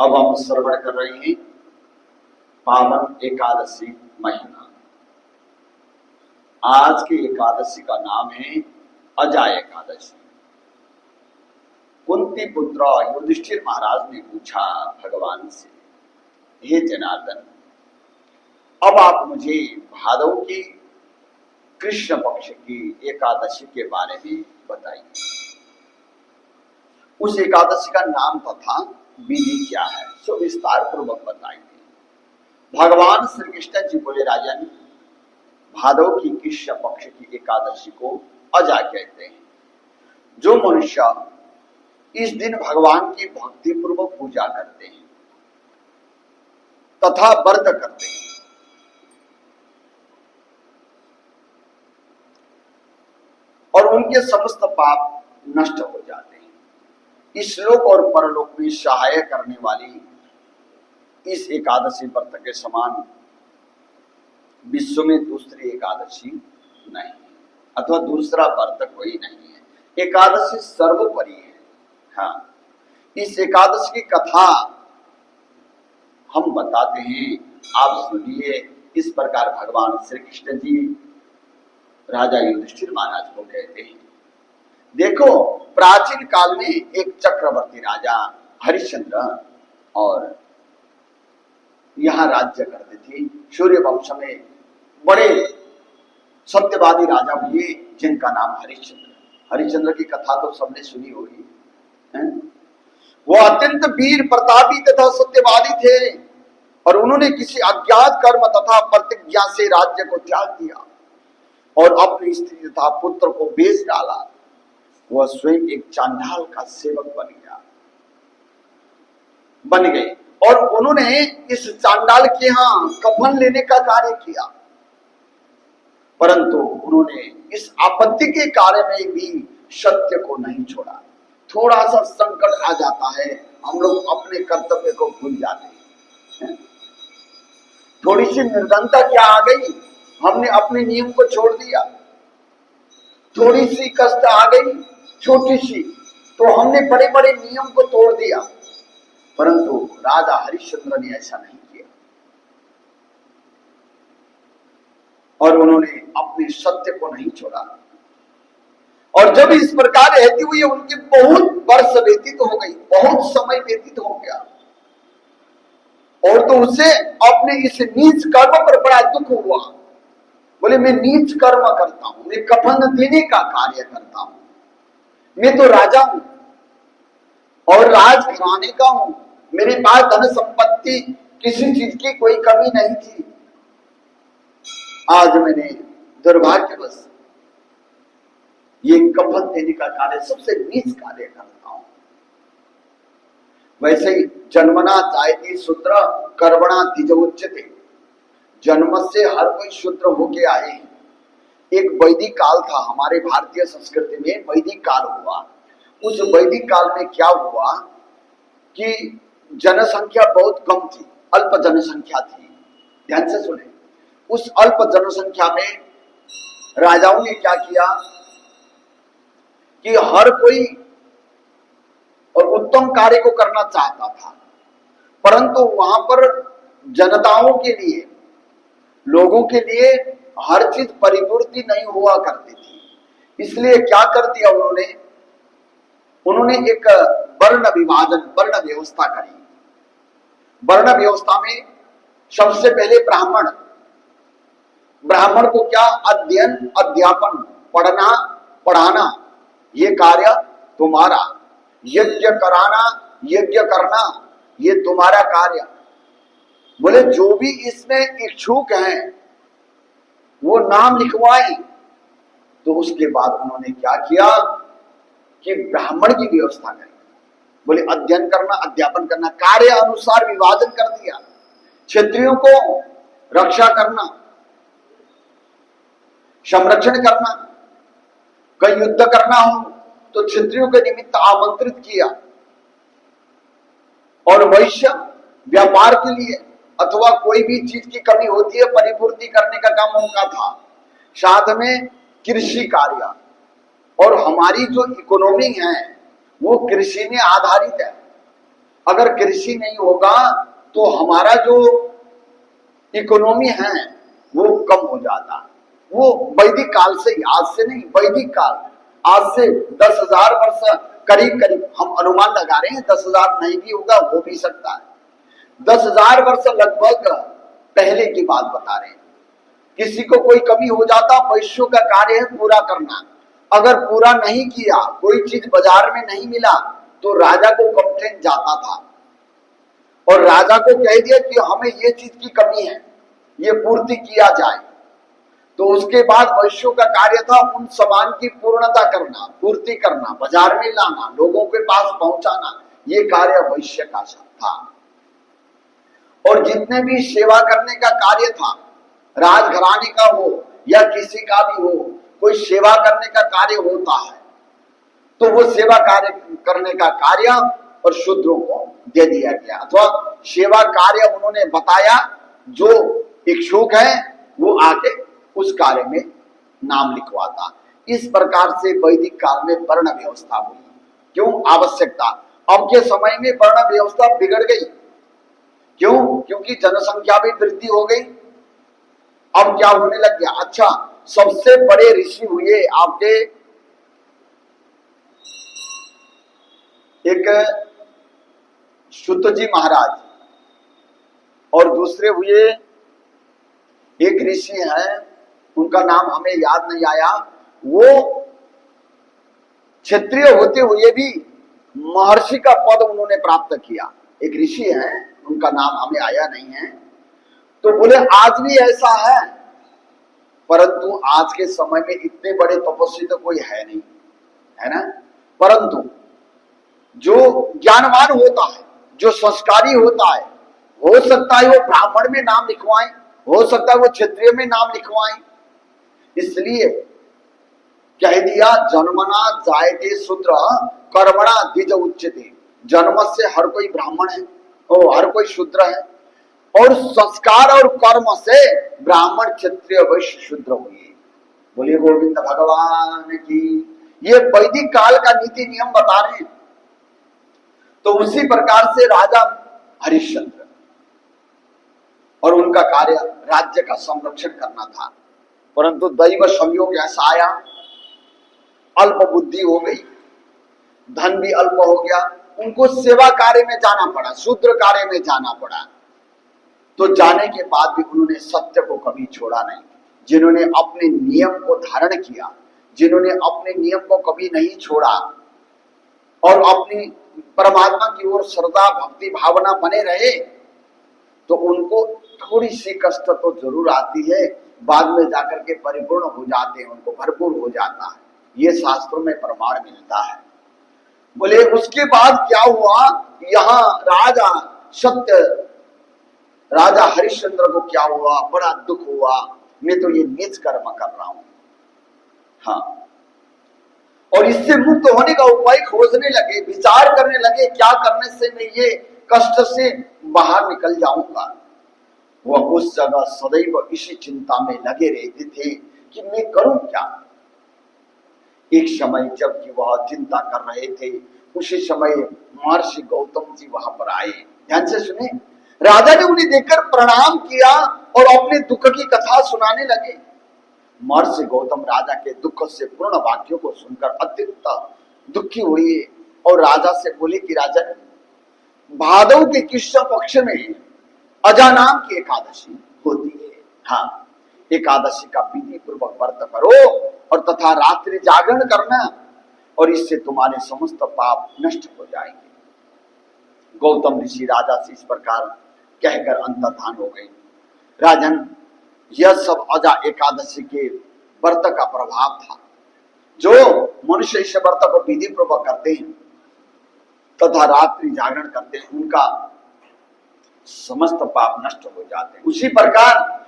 अब हम श्रवण कर रहे हैं पावन एकादशी महिमा। आज की एकादशी का नाम है अजय एकादशी। कुंती पुत्र युधिष्ठिर महाराज ने पूछा भगवान से, हे जनार्दन, अब आप मुझे भादव की कृष्ण पक्ष की एकादशी के बारे में बताइए। उस एकादशी का नाम तथा विधि क्या है, सो विस्तार पूर्वक बताएंगे। भगवान श्री कृष्ण जी बोले, राजन, भादव की कृष्ण पक्ष की एकादशी को अजा कहते हैं। जो मनुष्य इस दिन भगवान की भक्ति पूर्वक पूजा करते हैं तथा व्रत करते हैं और उनके समस्त पाप नष्ट हो जाते हैं, इस लोक और परलोक में सहाय करने वाली इस एकादशी व्रत के समान विश्व में दूसरी एकादशी नहीं है, अथवा दूसरा व्रत कोई नहीं है। एकादशी सर्वोपरि है। हाँ, इस एकादशी की कथा हम बताते हैं, आप सुनिए। इस प्रकार भगवान श्री कृष्ण जी राजा युधिष्ठिर महाराज को कहते हैं, देखो, प्राचीन काल में एक चक्रवर्ती राजा हरिश्चंद्र और यहां राज्य करते थे। सूर्य वंश में बड़े सत्यवादी राजा हुए जिनका नाम हरिश्चंद्र। हरिश्चंद्र की कथा तो सबने सुनी होगी। वो अत्यंत वीर प्रतापी तथा सत्यवादी थे और उन्होंने किसी अज्ञात कर्म तथा प्रतिज्ञा से राज्य को त्याग दिया और अपनी स्त्री तथा पुत्र को बेच डाला। वह स्वयं एक चांडाल का सेवक बन गए और उन्होंने इस चांडाल के यहाँ कफन लेने का कार्य किया, परंतु उन्होंने इस आपत्ति के कार्य में भी सत्य को नहीं छोड़ा। थोड़ा सा संकट आ जाता है, हम लोग अपने कर्तव्य को भूल जाते हैं। थोड़ी सी निर्धनता क्या आ गई, हमने अपने नियम को छोड़ दिया। थोड़ी सी कष्ट आ गई छोटी सी, तो हमने बड़े बड़े नियम को तोड़ दिया। परंतु राजा हरिश्चंद्र ने ऐसा नहीं किया और उन्होंने अपने सत्य को नहीं छोड़ा। और जब इस प्रकार रहती हुई उनके बहुत वर्ष व्यतीत हो गई, बहुत समय व्यतीत हो गया, और तो उसे अपने इस नीच कर्म पर बड़ा दुख हुआ। बोले, मैं नीच कर्म करता हूं, मैं कफन देने का कार्य करता हूं, मैं तो राजा हूं और राजघराने का हूं, मेरे पास धन संपत्ति किसी चीज की कोई कमी नहीं थी। आज मैंने दुर्भाग्यवश ये कफन देने का कार्य, सबसे नीच कार्य करता हूं। वैसे ही जन्मना जायते शूद्र कर्मणा द्विजोच्यते। जन्म से हर कोई शूद्र होके आए। एक वैदिक काल था हमारे भारतीय संस्कृति में, वैदिक काल हुआ। उस वैदिक काल में क्या हुआ कि जनसंख्या बहुत कम थी, अल्प जनसंख्या थी। ध्यान से सुने। उस अल्प जनसंख्या में राजाओं ने क्या किया कि हर कोई और उत्तम कार्य को करना चाहता था, परंतु वहां पर जनताओं के लिए, लोगों के लिए हर चीज परिपूर्ति नहीं हुआ करती थी। इसलिए क्या कर दिया उन्होंने एक वर्ण विभाजन, वर्ण व्यवस्था करी। वर्ण व्यवस्था में सबसे पहले ब्राह्मण को क्या, अध्ययन अध्यापन, पढ़ना पढ़ाना, ये कार्य तुम्हारा। यज्ञ कराना, यज्ञ करना, ये तुम्हारा कार्य। बोले, जो भी इसमें इच्छुक हैं वो नाम लिखवाएं। तो उसके बाद उन्होंने क्या किया कि ब्राह्मण की व्यवस्था करी। बोले, अध्ययन करना, अध्यापन करना, कार्य अनुसार विभाजन कर दिया। क्षत्रियों को रक्षा करना, संरक्षण करना, कहीं युद्ध करना हो तो क्षत्रियों के निमित्त आमंत्रित किया। और वैश्य व्यापार के लिए अथवा कोई भी चीज की कमी होती है, परिपूर्ति करने का काम उनका था। साथ में कृषि कार्य, और हमारी जो इकोनॉमी है वो कृषि में आधारित है। अगर कृषि नहीं होगा तो हमारा जो इकोनॉमी है वो कम हो जाता। वो वैदिक काल से ही, आज से नहीं, वैदिक काल, आज से 10,000 वर्ष करीब करीब हम अनुमान लगा रहे हैं, 10,000 नहीं भी होगा, हो भी सकता है, 10,000 वर्ष लगभग पहले की बात बता रहे हैं। किसी को कोई कमी हो जाता, वैश्यों का कार्य है पूरा करना, अगर पूरा नहीं किया, कोई चीज बाजार में नहीं मिला तो राजा को कंप्लेंट जाता था और राजा को कह दिया कि हमें ये चीज की कमी है, ये पूर्ति किया जाए। तो उसके बाद वैश्यों का कार्य था उन सामान की पूर्णता करना, पूर्ति करना, बाजार में लाना, लोगों के पास पहुंचाना, ये कार्य वैश्य का था। और जितने भी सेवा करने का कार्य था, राजघराने का हो या किसी का भी हो, कोई सेवा करने का कार्य होता है तो वो सेवा कार्य करने का कार्य और शूद्रों को दे दिया गया, अथवा सेवा कार्य उन्होंने बताया, जो इच्छुक है वो आके उस कार्य में नाम लिखवाता। इस प्रकार से वैदिक काल में वर्ण व्यवस्था हुई। क्यों आवश्यकता? अब के समय में वर्ण व्यवस्था बिगड़ गई। क्यों? क्योंकि जनसंख्या भी वृद्धि हो गई। अब क्या होने लग गया? अच्छा, सबसे बड़े ऋषि हुए आपके एक शुद्ध जी महाराज, और दूसरे हुए एक ऋषि हैं, उनका नाम हमें याद नहीं आया, वो क्षत्रिय होते हुए भी महर्षि का पद उन्होंने प्राप्त किया। एक ऋषि हैं, उनका नाम हमें आया नहीं है। तो बोले आज भी ऐसा है, परंतु आज के समय में इतने बड़े तपस्वी तो कोई है नहीं, है ना। परंतु जो ज्ञानवान होता है, जो संस्कारी होता है, हो सकता है वो ब्राह्मण में नाम लिखवाएं, हो सकता है वो क्षत्रिय में नाम लिखवाएं। इसलिए कह दिया जन्मना जायते शूद्र कर्मणा द्विज उच्यते। जन्म से हर कोई ब्राह्मण है और हर कोई शूद्र है, और संस्कार और कर्म से ब्राह्मण क्षत्रिय वैश्य शूद्र हुए। बोलिए गोविंद भगवान की। ये वैदिक काल का नीति नियम बता रहे हैं। तो उसी प्रकार से राजा हरिश्चंद्र, और उनका कार्य राज्य का संरक्षण करना था, परंतु दैव संयोग ऐसा आया, अल्प बुद्धि हो गई, धन भी अल्प हो गया, उनको सेवा कार्य में जाना पड़ा, शूद्र कार्य में जाना पड़ा। तो जाने के बाद भी उन्होंने सत्य को कभी छोड़ा नहीं। जिन्होंने अपने नियम को धारण किया, जिन्होंने अपने नियम को कभी नहीं छोड़ा और अपनी परमात्मा की ओर श्रद्धा भक्ति भावना बने रहे, तो उनको थोड़ी सी कष्ट तो जरूर आती है, बाद में जाकर के परिपूर्ण हो जाते हैं, उनको भरपूर हो जाता है। ये शास्त्रों में प्रमाण मिलता है। बोले उसके बाद क्या हुआ? यहाँ राजा हरिश्चंद्र को क्या हुआ? बड़ा दुख हुआ, मैं तो ये नीच कर्म कर रहा हूं। हाँ, और इससे मुक्त होने का उपाय खोजने लगे, विचार करने लगे, क्या करने से मैं ये कष्ट से बाहर निकल जाऊंगा। वह उस जगह सदैव इसी चिंता में लगे रहते थे कि मैं करूं क्या। एक समय जबकि वह चिंता कर रहे थे, उसी समय महर्षि गौतम जी वहां पर आए। ध्यान से सुने। राजा ने उन्हें देखकर प्रणाम किया और अपने दुख की कथा सुनाने लगे। महर्षि गौतम राजा के दुख से पूर्ण वाक्यों को सुनकर अत्यंत दुखी हुए और राजा से बोले कि राजन, भादव के कृष्ण पक्ष में अजा नाम की एकादशी होती है। हाँ, एकादशी का विधि पूर्वक व्रत करो और तथा रात्रि जागरण करना, और इससे तुम्हारे समस्त पाप नष्ट हो जाएंगे। गौतम ऋषि राजा से इस प्रकार कहकर अंतर्धान हो गए। राजन, यह सब अजा एकादशी के व्रत का प्रभाव था। जो मनुष्य इस व्रत को विधि पूर्वक करते हैं तथा रात्रि जागरण करते हैं, उनका समस्त पाप नष्ट हो जाते हैं। उसी प्रकार